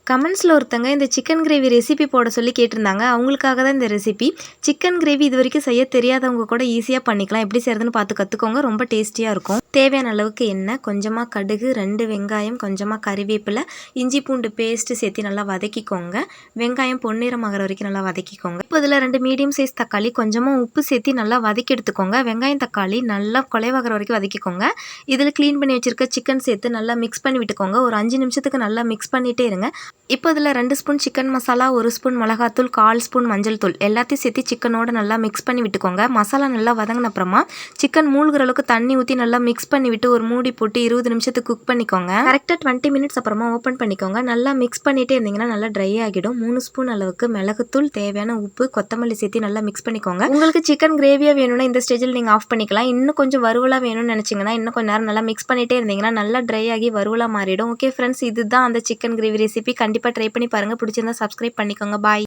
கமெண்ட்ஸில் ஒருத்தங்க இந்த சிக்கன் கிரேவி ரெசிபி போட சொல்லி கேட்டிருந்தாங்க. அவங்களுக்காக தான் இந்த ரெசிபி. சிக்கன் கிரேவி இது வரைக்கும் செய்ய தெரியாதவங்க கூட ஈஸியாக பண்ணிக்கலாம். எப்படி செய்கிறதுன்னு பார்த்து கற்றுக்கோங்க. ரொம்ப டேஸ்டியாக இருக்கும். தேவையான அளவுக்கு எண்ணெய், கொஞ்சமாக கடுகு, 2 வெங்காயம், கொஞ்சமாக கறிவேப்பிலை, இஞ்சி பூண்டு பேஸ்ட்டு சேர்த்து நல்லா வதக்கிக்கோங்க. வெங்காயம் பொன்னிறமாகிற வரைக்கும் நல்லா வதக்கிக்கோங்க. இப்போ இதில் 2 மீடியம் சைஸ் தக்காளி, கொஞ்சமாக உப்பு சேர்த்து நல்லா வதக்கி எடுத்துக்கோங்க. வெங்காயம் தக்காளி நல்லா குலைவாகிற வரைக்கும் வதக்கிக்கோங்க. இதில் க்ளீன் பண்ணி வச்சுருக்க சிக்கன் சேர்த்து நல்லா மிக்ஸ் பண்ணி விட்டுக்கோங்க. ஒரு 5 நிமிஷத்துக்கு நல்லா மிக்ஸ் பண்ணிகிட்டே இருங்க. இப்போ இதில் 2 ஸ்பூன் சிக்கன் மசாலா, 1 ஸ்பூன் மிளகாத்தூள், 1/4 ஸ்பூன் மஞ்சள் தூள் எல்லாத்தையும் சேர்த்து சிக்கனோட நல்லா மிக்ஸ் பண்ணி விட்டுக்கோங்க. மசாலா நல்லா வதங்கின அப்புறமா சிக்கன் மூழ்கிற அளவுக்கு தண்ணி ஊற்றி நல்லா மிக்ஸ் பண்ணி விட்டு ஒரு மூடி போட்டு 20 நிமிஷத்துக்கு குக் பண்ணிக்கோங்க. கரெக்டாக 20 மினிட்ஸ் அப்புறமா ஓப்பன் பண்ணிக்கோங்க. நல்லா மிக்ஸ் பண்ணிட்டே இருந்தீங்கன்னா நல்லா ட்ரை ஆகிடும். 3 ஸ்பூன் அளவுக்கு மிளகுத்தூள், தேவையான உப்பு, கொத்தமல்லி சேர்த்து நல்லா மிக்ஸ் பண்ணிக்கோங்க. உங்களுக்கு சிக்கன் கிரேவியாக வேணும்னா இந்த ஸ்டேஜில் நீங்கள் ஆஃப் பண்ணிக்கலாம். இன்னும் கொஞ்சம் வறுவலாக வேணும்னு நினச்சிங்கன்னா இன்னும் கொஞ்சம் நேரம் நல்லா மிக்ஸ் பண்ணிட்டே இருந்தீங்கன்னா நல்லா ட்ரை ஆகி வறுவலாக மாறிடும். ஓகே ஃப்ரெண்ட்ஸ், இதுதான் அந்த சிக்கன் கிரேவி ரெசிபி. கண்டிப்பாக ட்ரை பண்ணி பாருங்கள். பிடிச்சிருந்தா சப்ஸ்கிரைப் பண்ணிக்கோங்க. பாய்.